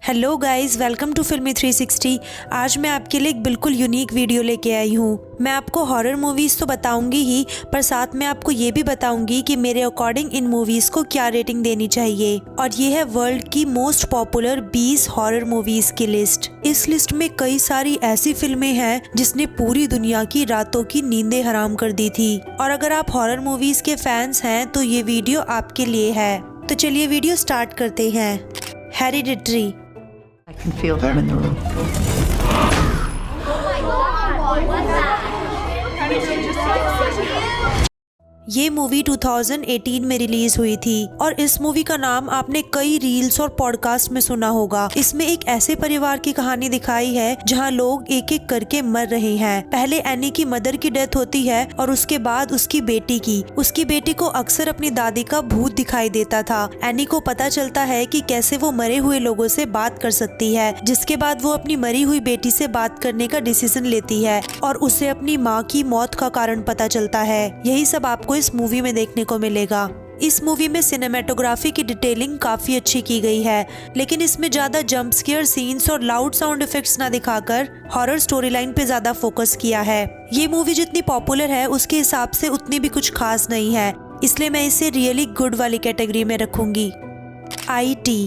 Hello guys, welcome to फिल्मी 360। आज मैं आपके लिए एक बिल्कुल यूनिक वीडियो लेके आई हूँ। मैं आपको हॉरर मूवीज़ तो बताऊंगी ही, पर साथ में आपको ये भी बताऊंगी कि मेरे अकॉर्डिंग इन मूवीज़ को क्या रेटिंग देनी चाहिए। और ये है वर्ल्ड की मोस्ट पॉपुलर 20 हॉरर मूवीज़ की लिस्ट। इस लिस्ट में कई सारी ऐसी फिल्में हैं जिसने पूरी दुनिया की रातों की नींदें हराम कर दी थी। और अगर आप हॉरर मूवीज़ के फैंस हैं तो ये वीडियो आपके लिए है। तो चलिए वीडियो स्टार्ट करते हैं। Hereditary. I can feel them in the room. ये मूवी 2018 में रिलीज हुई थी और इस मूवी का नाम आपने कई रील्स और पॉडकास्ट में सुना होगा। इसमें एक ऐसे परिवार की कहानी दिखाई है जहां लोग एक एक करके मर रहे हैं। पहले एनी की मदर की डेथ होती है और उसके बाद उसकी बेटी की। उसकी बेटी को अक्सर अपनी दादी का भूत दिखाई देता था। एनी को पता चलता है कि कैसे वो मरे हुए लोगों से बात कर सकती है, जिसके बाद वो अपनी मरी हुई बेटी से बात करने का डिसीजन लेती है और उसे अपनी माँ की मौत का कारण पता चलता है। यही सब आपको इस मूवी में देखने को मिलेगा। इस मूवी में सिनेमेटोग्राफी की डिटेलिंग काफी अच्छी की गई है, लेकिन इसमें ज्यादा जंप स्केयर सीन्स और लाउड साउंड इफेक्ट्स ना दिखाकर हॉरर स्टोरी लाइन पे ज्यादा फोकस किया है। ये मूवी जितनी पॉपुलर है उसके हिसाब से उतनी भी कुछ खास नहीं है, इसलिए मैं इसे रियली गुड वाली कैटेगरी में रखूंगी। IT।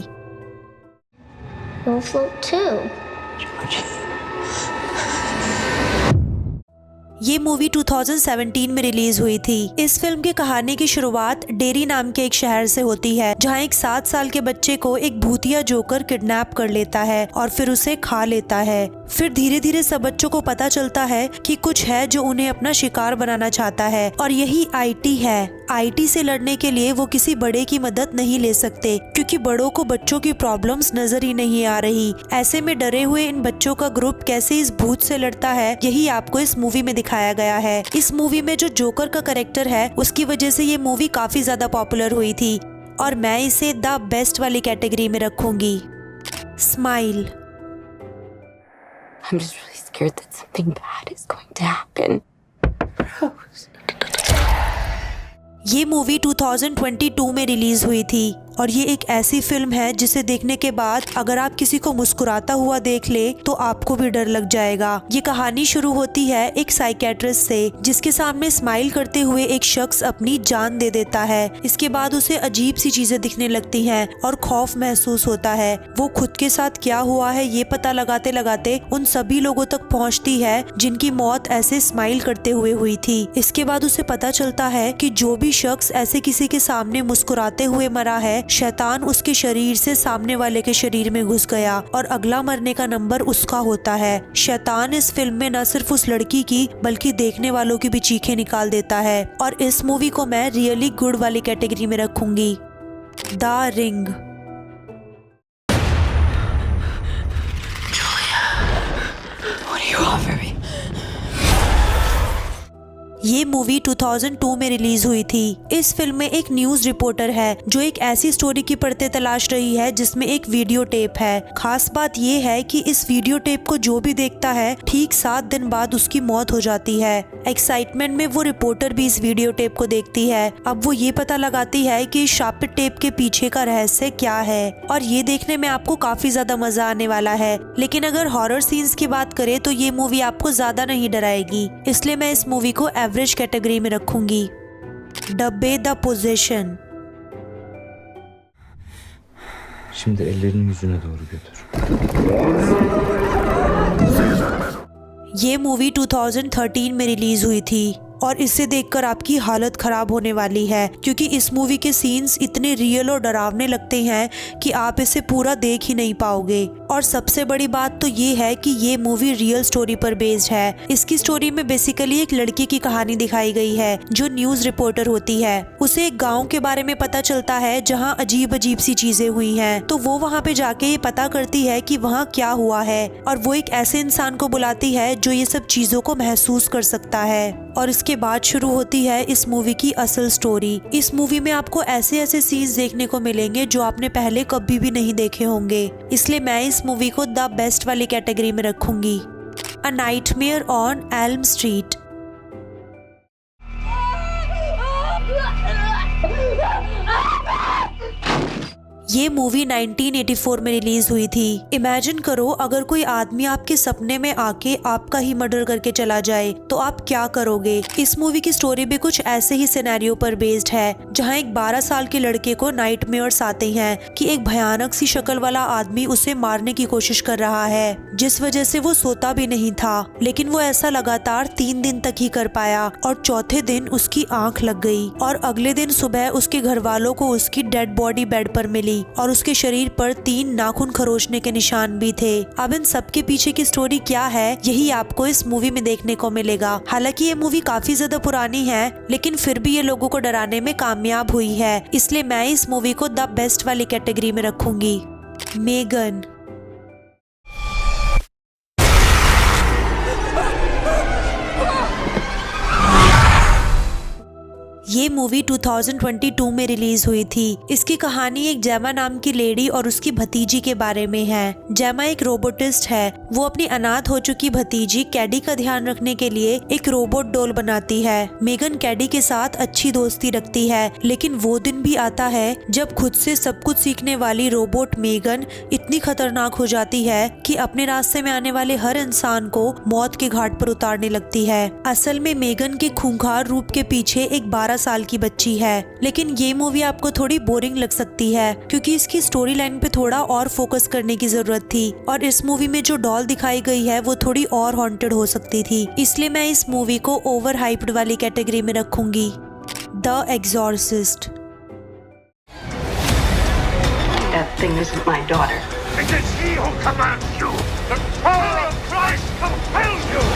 You'll float too. ये मूवी 2017 में रिलीज हुई थी। इस फिल्म की कहानी की शुरुआत डेरी नाम के एक शहर से होती है, जहां एक 7 साल के बच्चे को एक भूतिया जोकर किडनैप कर लेता है और फिर उसे खा लेता है। फिर धीरे धीरे सब बच्चों को पता चलता है कि कुछ है जो उन्हें अपना शिकार बनाना चाहता है, और यही IT है। IT से लड़ने के लिए वो किसी बड़े की मदद नहीं ले सकते, क्योंकि बड़ों को बच्चों की प्रॉब्लम्स नजर ही नहीं आ रही। ऐसे में डरे हुए इन बच्चों का ग्रुप कैसे इस भूत से लड़ता है, यही आपको इस मूवी में दिखाया गया है। इस मूवी में जो जोकर का कैरेक्टर है उसकी वजह से ये मूवी काफी ज्यादा पॉपुलर हुई थी और मैं इसे द बेस्ट वाली कैटेगरी में रखूंगी। Smile. I'm just really scared that something bad is going to happen. ये मूवी 2022 में रिलीज हुई थी और ये एक ऐसी फिल्म है जिसे देखने के बाद अगर आप किसी को मुस्कुराता हुआ देख ले तो आपको भी डर लग जाएगा। ये कहानी शुरू होती है एक साइकेट्रिस्ट से, जिसके सामने स्माइल करते हुए एक शख्स अपनी जान दे देता है। इसके बाद उसे अजीब सी चीजें दिखने लगती हैं और खौफ महसूस होता है। वो खुद के साथ क्या हुआ है ये पता लगाते लगाते उन सभी लोगों तक पहुंचती है जिनकी मौत ऐसे स्माइल करते हुए हुई थी। इसके बाद उसे पता चलता है कि जो भी शख्स ऐसे किसी के सामने मुस्कुराते हुए मरा है, शैतान उसके शरीर से सामने वाले के शरीर में घुस गया और अगला मरने का नंबर उसका होता है। शैतान इस फिल्म में न सिर्फ उस लड़की की बल्कि देखने वालों की भी चीखें निकाल देता है और इस मूवी को मैं रियली गुड वाली कैटेगरी में रखूंगी। The ring. ये मूवी 2002 में रिलीज हुई थी। इस फिल्म में एक न्यूज रिपोर्टर है जो एक ऐसी स्टोरी की पड़ते तलाश रही है जिसमें एक वीडियो टेप है। खास बात ये है कि इस वीडियो टेप को जो भी देखता है ठीक 7 दिन बाद उसकी मौत हो जाती है। एक्साइटमेंट में वो रिपोर्टर भी इस वीडियो टेप को देखती है। अब वो ये पता लगाती है कि इस शापित टेप के पीछे का रहस्य क्या है, और ये देखने में आपको काफी ज्यादा मजा आने वाला है। लेकिन अगर हॉरर सीन्स की बात करें तो ये मूवी आपको ज्यादा नहीं डराएगी, इसलिए मैं इस मूवी को एवरेज कैटेगरी में रखूंगी। डब्बे the possession. Şimdi ellerini yüzüne doğru götür. ये मूवी 2013 में रिलीज हुई थी और इसे देखकर आपकी हालत खराब होने वाली है, क्योंकि इस मूवी के सीन्स इतने रियल और डरावने लगते हैं कि आप इसे पूरा देख ही नहीं पाओगे। और सबसे बड़ी बात तो ये है कि ये मूवी रियल स्टोरी पर बेस्ड है। इसकी स्टोरी में बेसिकली एक लड़की की कहानी दिखाई गई है जो न्यूज रिपोर्टर होती है। उसे एक गाँव के बारे में पता चलता है जहाँ अजीब अजीब सी चीजें हुई हैं, तो वो वहाँ पे जाके ये पता करती है कि वहाँ क्या हुआ है, और वो एक ऐसे इंसान को बुलाती है जो ये सब चीजों को महसूस कर सकता है। और इसके बाद शुरू होती है इस मूवी की असल स्टोरी। इस मूवी में आपको ऐसे ऐसे सीन्स देखने को मिलेंगे जो आपने पहले कभी भी नहीं देखे होंगे, इसलिए मैं इस मूवी को द बेस्ट वाली कैटेगरी में रखूंगी। A nightmare on Elm street. ये मूवी 1984 में रिलीज हुई थी। इमेजिन करो अगर कोई आदमी आपके सपने में आके आपका ही मर्डर करके चला जाए तो आप क्या करोगे। इस मूवी की स्टोरी भी कुछ ऐसे ही सिनेरियो पर बेस्ड है, जहाँ एक 12 साल के लड़के को नाइटमेयर्स आते हैं कि एक भयानक सी शक्ल वाला आदमी उसे मारने की कोशिश कर रहा है, जिस वजह से वो सोता भी नहीं था। लेकिन वो ऐसा लगातार 3 दिन तक ही कर पाया और चौथे दिन उसकी आंख लग गई और अगले दिन सुबह उसके घर वालों को उसकी डेड बॉडी बेड पर मिली और उसके शरीर पर 3 नाखून खरोचने के निशान भी थे। अब इन सब के पीछे की स्टोरी क्या है, यही आपको इस मूवी में देखने को मिलेगा। हालांकि ये मूवी काफी ज्यादा पुरानी है, लेकिन फिर भी ये लोगों को डराने में कामयाब हुई है, इसलिए मैं इस मूवी को द बेस्ट वाली कैटेगरी में रखूंगी। मेगन। ये मूवी 2022 में रिलीज हुई थी। इसकी कहानी एक जेमा नाम की लेडी और उसकी भतीजी के बारे में है। जेमा एक रोबोटिस्ट है। वो अपनी अनाथ हो चुकी भतीजी कैडी का ध्यान रखने के लिए एक रोबोट डॉल बनाती है। मेगन कैडी के साथ अच्छी दोस्ती रखती है, लेकिन वो दिन भी आता है जब खुद से सब कुछ सीखने वाली रोबोट मेगन इतनी खतरनाक हो जाती है कि अपने रास्ते में आने वाले हर इंसान को मौत के घाट पर उतारने लगती है। असल में मेगन के खूंखार रूप के पीछे एक 12 साल की बच्ची है। लेकिन ये मूवी आपको थोड़ी बोरिंग लग सकती है क्योंकि इसकी स्टोरी लाइन पे थोड़ा और फोकस करने की जरूरत थी और इस मूवी में जो डॉल दिखाई गई है वो थोड़ी और हॉन्टेड हो सकती थी, इसलिए मैं इस मूवी को ओवर हाइप्ड वाली कैटेगरी में रखूंगी। The Exorcist. That thing isn't my daughter. It is he who commands you. The power of Christ compels you.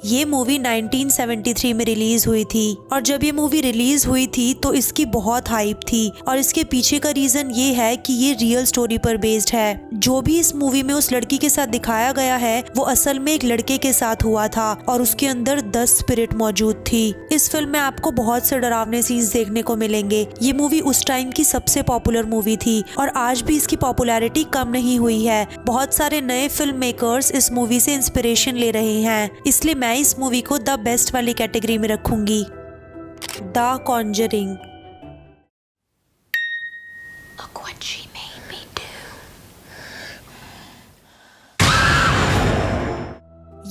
ये मूवी 1973 में रिलीज हुई थी और जब ये मूवी रिलीज हुई थी तो इसकी बहुत हाइप थी और इसके पीछे का रीजन ये है कि ये रियल स्टोरी पर बेस्ड है। जो भी इस मूवी में उस लड़की के साथ दिखाया गया है वो असल में एक लड़के के साथ हुआ था और उसके अंदर 10 स्पिरिट मौजूद थी। इस फिल्म में आपको बहुत से डरावने सीन्स देखने को मिलेंगे। ये मूवी उस टाइम की सबसे पॉपुलर मूवी थी और आज भी इसकी पॉपुलैरिटी कम नहीं हुई है। बहुत सारे नए फिल्म मेकर्स इस मूवी से इंस्पिरेशन ले रहे हैं, इसलिए मैं इस मूवी को द बेस्ट वाली कैटेगरी में रखूंगी। The Conjuring. Look what she made me do.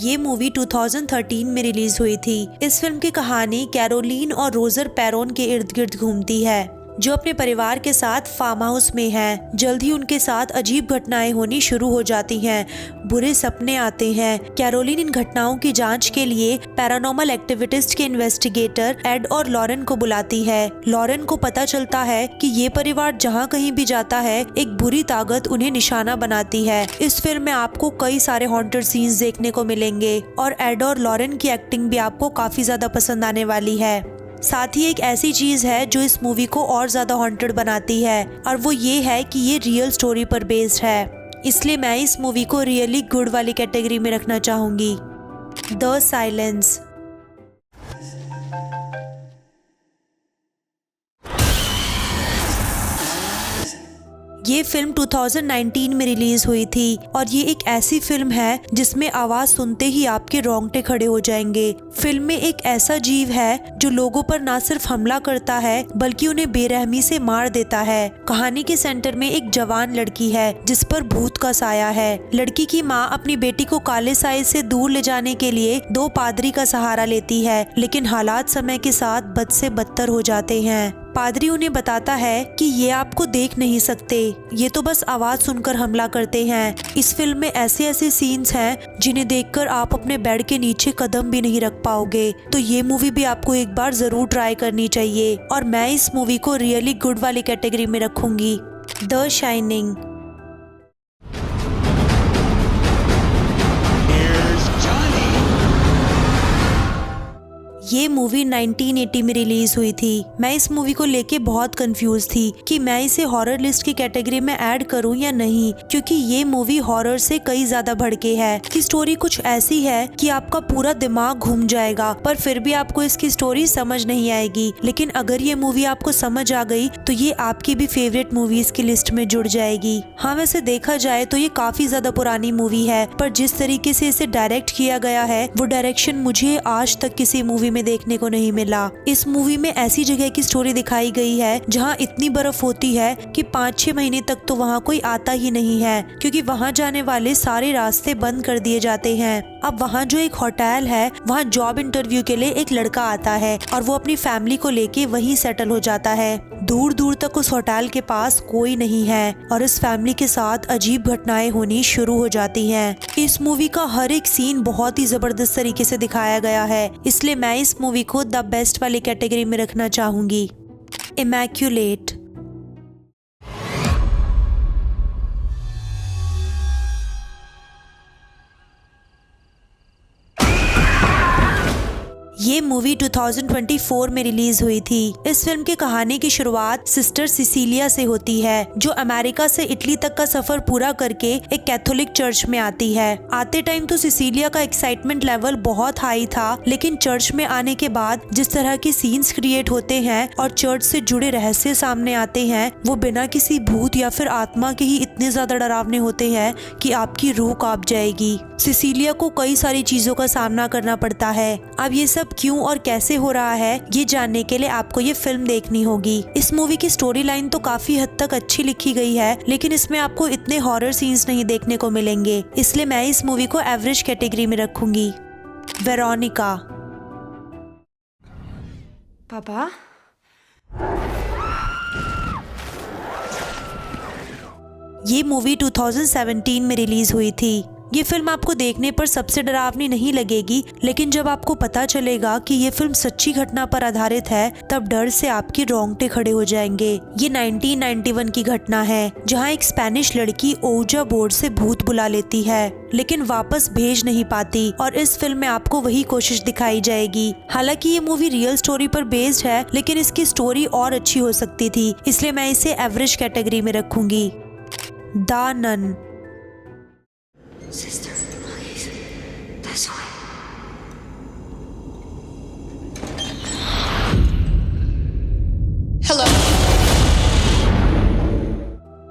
ये मूवी 2013 में रिलीज हुई थी। इस फिल्म की कहानी कैरोलीन और रोजर पैरोन के इर्द गिर्द घूमती है, जो अपने परिवार के साथ फार्म हाउस में हैं। जल्द ही उनके साथ अजीब घटनाएं होनी शुरू हो जाती हैं। बुरे सपने आते हैं। कैरोलिन इन घटनाओं की जांच के लिए पैरानॉर्मल एक्टिविस्ट के इन्वेस्टिगेटर एड और लॉरेन को बुलाती है। लॉरेन को पता चलता है कि ये परिवार जहाँ कहीं भी जाता है एक बुरी ताकत उन्हें निशाना बनाती है। इस फिल्म में आपको कई सारे हॉन्टेड सीन्स देखने को मिलेंगे और एड और लॉरेन की एक्टिंग भी आपको काफी ज्यादा पसंद आने वाली है। साथ ही एक ऐसी चीज है जो इस मूवी को और ज्यादा हॉन्टेड बनाती है और वो ये है कि ये रियल स्टोरी पर बेस्ड है, इसलिए मैं इस मूवी को रियली गुड वाली कैटेगरी में रखना चाहूंगी। The silence. ये फिल्म 2019 में रिलीज हुई थी और ये एक ऐसी फिल्म है जिसमें आवाज सुनते ही आपके रोंगटे खड़े हो जाएंगे। फिल्म में एक ऐसा जीव है जो लोगों पर ना सिर्फ हमला करता है बल्कि उन्हें बेरहमी से मार देता है। कहानी के सेंटर में एक जवान लड़की है जिस पर भूत का साया है। लड़की की माँ अपनी बेटी को काले साये से दूर ले जाने के लिए 2 पादरी का सहारा लेती है, लेकिन हालात समय के साथ बद से बदतर हो जाते हैं। पादरी उन्हें बताता है कि ये आपको देख नहीं सकते, ये तो बस आवाज सुनकर हमला करते हैं। इस फिल्म में ऐसे ऐसे सीन्स हैं जिन्हें देखकर आप अपने बेड के नीचे कदम भी नहीं रख पाओगे, तो ये मूवी भी आपको एक बार जरूर ट्राई करनी चाहिए और मैं इस मूवी को रियली गुड वाली कैटेगरी में रखूंगी। The shining. ये मूवी 1980 में रिलीज हुई थी। मैं इस मूवी को लेके बहुत कंफ्यूज थी कि मैं इसे हॉरर लिस्ट की कैटेगरी में ऐड करूं या नहीं, क्योंकि ये मूवी हॉरर से कई ज्यादा भड़के है। कि स्टोरी कुछ ऐसी है कि आपका पूरा दिमाग घूम जाएगा, पर फिर भी आपको इसकी स्टोरी समझ नहीं आएगी। लेकिन अगर ये मूवी आपको समझ आ गई तो ये आपकी भी फेवरेट मूवीज की लिस्ट में जुड़ जाएगी। हाँ, वैसे देखा जाए तो ये काफी ज्यादा पुरानी मूवी है, पर जिस तरीके से इसे डायरेक्ट किया गया है वो डायरेक्शन मुझे आज तक किसी मूवी में में देखने को नहीं मिला। इस मूवी में ऐसी जगह की स्टोरी दिखाई गई है जहाँ इतनी बर्फ होती है कि 5-6 महीने तक तो वहाँ कोई आता ही नहीं है, क्योंकि वहाँ जाने वाले सारे रास्ते बंद कर दिए जाते हैं। अब वहाँ जो एक होटल है, वहाँ जॉब इंटरव्यू के लिए एक लड़का आता है और वो अपनी फैमिली को लेके वहीं सेटल हो जाता है। दूर दूर तक उस होटल के पास कोई नहीं है और इस फैमिली के साथ अजीब घटनाएं होनी शुरू हो जाती हैं। इस मूवी का हर एक सीन बहुत ही जबरदस्त तरीके से दिखाया गया है, इसलिए मैं इस मूवी को द बेस्ट वाली कैटेगरी में रखना चाहूंगी। इमैक्युलेट। ये मूवी 2024 में रिलीज हुई थी। इस फिल्म की कहानी की शुरुआत सिस्टर सिसिलिया से होती है, जो अमेरिका से इटली तक का सफर पूरा करके एक कैथोलिक चर्च में आती है। आते टाइम तो सिसिलिया का एक्साइटमेंट लेवल बहुत हाई था, लेकिन चर्च में आने के बाद जिस तरह के सीन्स क्रिएट होते हैं और चर्च से जुड़े रहस्य सामने आते हैं, वो बिना किसी भूत या फिर आत्मा के ही इतने ज्यादा डरावने होते हैं कि आपकी रूह कांप जाएगी। सिसिलिया को कई सारी चीजों का सामना करना पड़ता है। अब ये सब क्यों और कैसे हो रहा है, ये जानने के लिए आपको ये फिल्म देखनी होगी। इस मूवी की स्टोरी लाइन तो काफी हद तक अच्छी लिखी गई है, लेकिन इसमें आपको इतने हॉरर सीन्स नहीं देखने को मिलेंगे, इसलिए मैं इस मूवी को एवरेज कैटेगरी में रखूंगी। वेरोनिका। पापा? ये मूवी 2017 में रिलीज हुई थी। ये फिल्म आपको देखने पर सबसे डरावनी नहीं लगेगी, लेकिन जब आपको पता चलेगा कि ये फिल्म सच्ची घटना पर आधारित है, तब डर से आपके रोंगटे खड़े हो जाएंगे। ये 1991 की घटना है, जहां एक स्पेनिश लड़की ओजा बोर्ड से भूत बुला लेती है, लेकिन वापस भेज नहीं पाती, और इस फिल्म में आपको वही कोशिश दिखाई जाएगी। हालांकि ये मूवी रियल स्टोरी पर बेस्ड है, लेकिन इसकी स्टोरी और अच्छी हो सकती थी, इसलिए मैं इसे एवरेज कैटेगरी में रखूंगी। The nun. Sister, please. This way. Hello?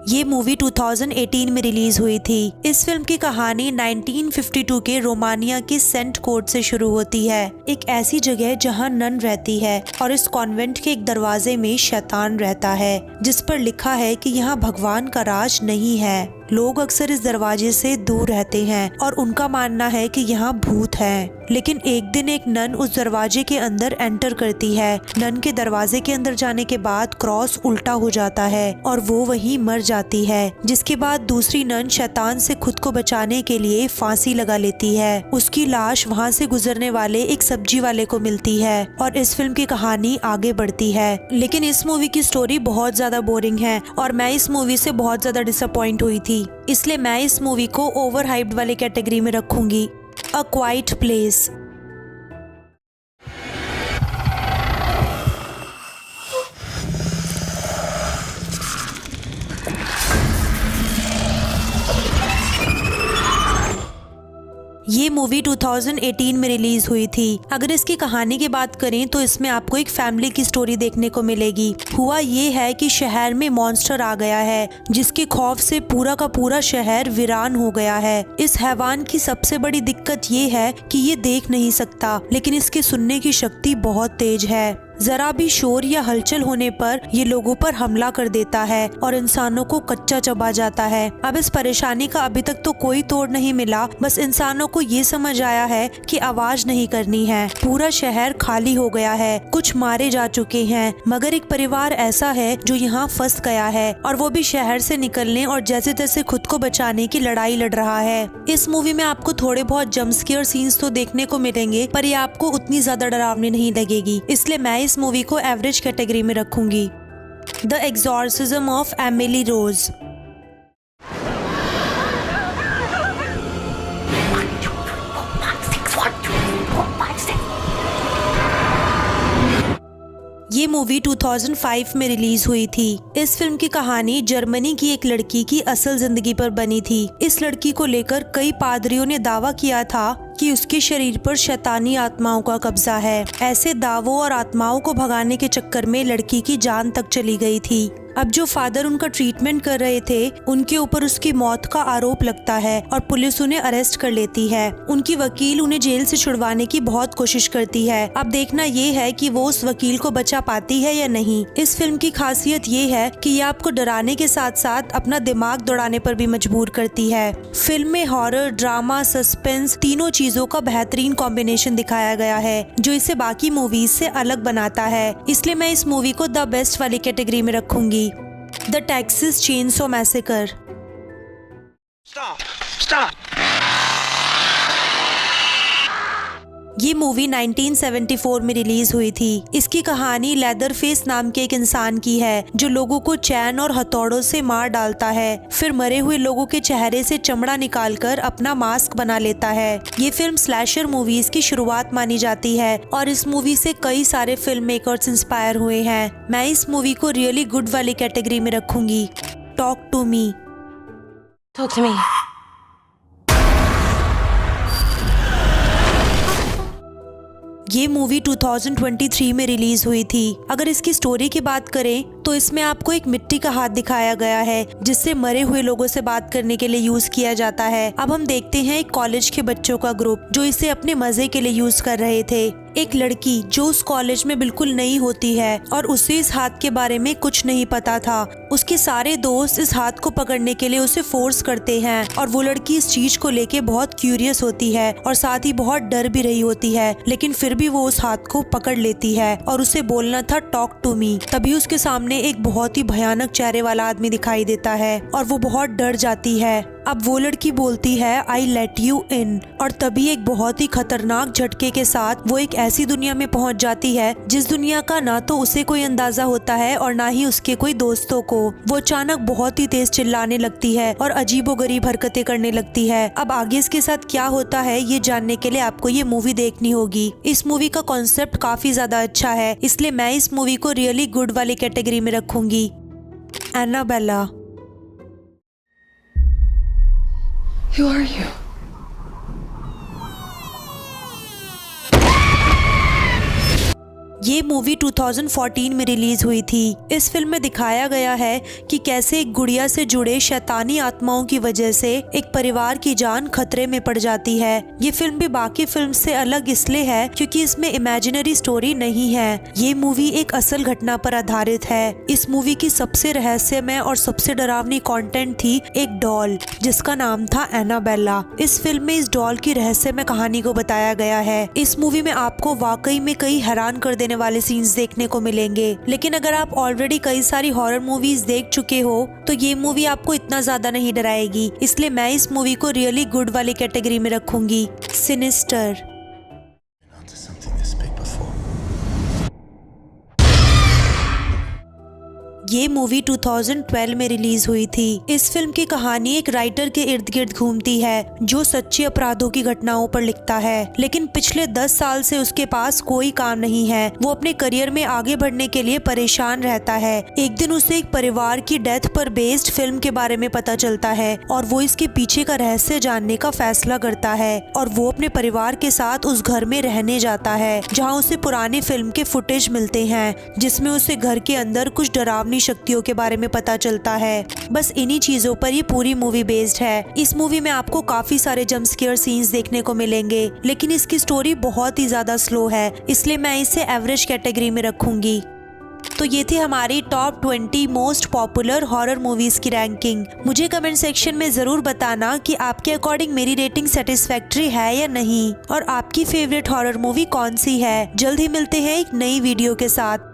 ये मूवी 2018 में रिलीज हुई थी। इस फिल्म की कहानी 1952 के रोमानिया के सेंट कोर्ट से शुरू होती है, एक ऐसी जगह जहां नन रहती है और इस कॉन्वेंट के एक दरवाजे में शैतान रहता है, जिस पर लिखा है कि यहाँ भगवान का राज नहीं है। लोग अक्सर इस दरवाजे से दूर रहते हैं और उनका मानना है कि यहाँ भूत है, लेकिन एक दिन एक नन उस दरवाजे के अंदर एंटर करती है। नन के दरवाजे के अंदर जाने के बाद क्रॉस उल्टा हो जाता है और वो वहीं मर जाती है, जिसके बाद दूसरी नन शैतान से खुद को बचाने के लिए फांसी लगा लेती है। उसकी लाश वहाँ से गुजरने वाले एक सब्जी वाले को मिलती है और इस फिल्म की कहानी आगे बढ़ती है। लेकिन इस मूवी की स्टोरी बहुत ज्यादा बोरिंग है और मैं इस मूवी से बहुत ज्यादा डिसअपॉइंट हुई थी, इसलिए मैं इस मूवी को ओवर हाइप्ड वाली कैटेगरी में रखूंगी। अ क्वाइट प्लेस। ये मूवी 2018 में रिलीज हुई थी। अगर इसकी कहानी की बात करें तो इसमें आपको एक फैमिली की स्टोरी देखने को मिलेगी। हुआ ये है कि शहर में मॉन्स्टर आ गया है, जिसके खौफ से पूरा का पूरा शहर वीरान हो गया है। इस हैवान की सबसे बड़ी दिक्कत ये है कि ये देख नहीं सकता, लेकिन इसके सुनने की शक्ति बहुत तेज है। जरा भी शोर या हलचल होने पर ये लोगों पर हमला कर देता है और इंसानों को कच्चा चबा जाता है। अब इस परेशानी का अभी तक तो कोई तोड़ नहीं मिला, बस इंसानों को ये समझ आया है कि आवाज नहीं करनी है। पूरा शहर खाली हो गया है, कुछ मारे जा चुके हैं, मगर एक परिवार ऐसा है जो यहाँ फंस गया है और वो भी शहर से निकलने और जैसे तैसे खुद को बचाने की लड़ाई लड़ रहा है। इस मूवी में आपको थोड़े बहुत जंप स्केयर सीन्स तो देखने को मिलेंगे, पर ये आपको उतनी ज्यादा डरावनी नहीं लगेगी, इसलिए मैं इस मूवी को एवरेज कैटेगरी में रखूंगी। The exorcism of Emily Rose. ये मूवी 2005 में रिलीज हुई थी। इस फिल्म की कहानी जर्मनी की एक लड़की की असल जिंदगी पर बनी थी। इस लड़की को लेकर कई पादरियों ने दावा किया था कि उसके शरीर पर शैतानी आत्माओं का कब्जा है। ऐसे दावों और आत्माओं को भगाने के चक्कर में लड़की की जान तक चली गई थी। अब जो फादर उनका ट्रीटमेंट कर रहे थे उनके ऊपर उसकी मौत का आरोप लगता है और पुलिस उन्हें अरेस्ट कर लेती है। उनकी वकील उन्हें जेल से छुड़वाने की बहुत कोशिश करती है। अब देखना ये है कि वो उस वकील को बचा पाती है या नहीं। इस फिल्म की खासियत ये है कि ये आपको डराने के साथ साथ अपना दिमाग दौड़ाने पर भी मजबूर करती है। फिल्म में हॉरर, ड्रामा, सस्पेंस तीनों चीजों का बेहतरीन कॉम्बिनेशन दिखाया गया है जो इसे बाकी मूवीज से अलग बनाता है। इसलिए मैं इस मूवी को द बेस्ट वाली कैटेगरी में रखूंगी। The Texas chainsaw massacre. Stop! ये मूवी 1974 में रिलीज हुई थी। इसकी कहानी लेदरफेस नाम के एक इंसान की है जो लोगों को चैन और हथौड़ों से मार डालता है, फिर मरे हुए लोगों के चेहरे से चमड़ा निकालकर अपना मास्क बना लेता है। ये फिल्म स्लैशर मूवीज की शुरुआत मानी जाती है और इस मूवी से कई सारे फिल्म मेकर्स इंस्पायर हुए हैं। मैं इस मूवी को रियली गुड वाली कैटेगरी में रखूंगी। Talk to me. Talk to me. ये मूवी 2023 में रिलीज हुई थी। अगर इसकी स्टोरी की बात करें तो इसमें आपको एक मिट्टी का हाथ दिखाया गया है जिससे मरे हुए लोगों से बात करने के लिए यूज किया जाता है। अब हम देखते हैं एक कॉलेज के बच्चों का ग्रुप जो इसे अपने मजे के लिए यूज कर रहे थे। एक लड़की जो उस कॉलेज में बिल्कुल नई होती है और उसे इस हाथ के बारे में कुछ नहीं पता था। उसके सारे दोस्त इस हाथ को पकड़ने के लिए उसे फोर्स करते हैं और वो लड़की इस चीज को लेके बहुत क्यूरियस होती है और साथ ही बहुत डर भी रही होती है, लेकिन फिर भी वो उस हाथ को पकड़ लेती है और उसे बोलना था टॉक टू मी। तभी उसके सामने एक बहुत ही भयानक चेहरे वाला आदमी दिखाई देता है और वो बहुत डर जाती है। अब वो लड़की बोलती है आई लेट यू इन और तभी एक बहुत ही खतरनाक झटके के साथ वो एक ऐसी दुनिया में पहुंच जाती है जिस दुनिया का ना तो उसे कोई अंदाजा होता है और ना ही उसके कोई दोस्तों को। वो अचानक बहुत ही तेज चिल्लाने लगती है और अजीबोगरीब हरकतें करने लगती है। अब आगे इसके साथ क्या होता है ये जानने के लिए आपको ये मूवी देखनी होगी। इस मूवी का कॉन्सेप्ट काफी ज्यादा अच्छा है, इसलिए मैं इस मूवी को रियली गुड वाली कैटेगरी में रखूंगी। एनाबेला। Who are you? ये मूवी 2014 में रिलीज हुई थी। इस फिल्म में दिखाया गया है कि कैसे एक गुड़िया से जुड़े शैतानी आत्माओं की वजह से एक परिवार की जान खतरे में पड़ जाती है। ये फिल्म भी बाकी फिल्म से अलग इसलिए है क्योंकि इसमें इमेजिनरी स्टोरी नहीं है। ये मूवी एक असल घटना पर आधारित है। इस मूवी की सबसे रहस्यमय और सबसे डरावनी कंटेंट थी एक डॉल जिसका नाम था एनाबेला। इस फिल्म में इस डॉल की रहस्यमय कहानी को बताया गया है। इस मूवी में आपको वाकई में कई हैरान कर देने वाले सीन्स देखने को मिलेंगे, लेकिन अगर आप ऑलरेडी कई सारी हॉरर मूवीज देख चुके हो तो ये मूवी आपको इतना ज्यादा नहीं डराएगी। इसलिए मैं इस मूवी को रियली गुड वाली कैटेगरी में रखूंगी। सिनिस्टर। ये मूवी 2012 में रिलीज हुई थी। इस फिल्म की कहानी एक राइटर के इर्द गिर्द घूमती है जो सच्चे अपराधों की घटनाओं पर लिखता है, लेकिन पिछले 10 साल से उसके पास कोई काम नहीं है। वो अपने करियर में आगे बढ़ने के लिए परेशान रहता है। एक दिन उसे एक परिवार की डेथ पर बेस्ड फिल्म के बारे में पता चलता है और वो इसके पीछे का रहस्य जानने का फैसला करता है और वो अपने परिवार के साथ उस घर में रहने जाता है जहाँ उसे पुरानी फिल्म के फुटेज मिलते हैं जिसमें उसे घर के अंदर कुछ डरावनी शक्तियों के बारे में पता चलता है। बस इन्हीं चीजों पर ये पूरी मूवी बेस्ड है। इस मूवी में आपको काफी सारे जंप स्केयर सीन्स देखने को मिलेंगे, लेकिन इसकी स्टोरी बहुत ही ज्यादा स्लो है, इसलिए मैं इसे एवरेज कैटेगरी में रखूंगी। तो ये थी हमारी top 20 most popular horror movies की रैंकिंग। मुझे कमेंट सेक्शन में जरूर बताना कि आपके अकॉर्डिंग मेरी रेटिंग सेटिस्फैक्ट्री है या नहीं और आपकी फेवरेट हॉरर मूवी कौन सी है। जल्द ही मिलते हैं एक नई वीडियो के साथ।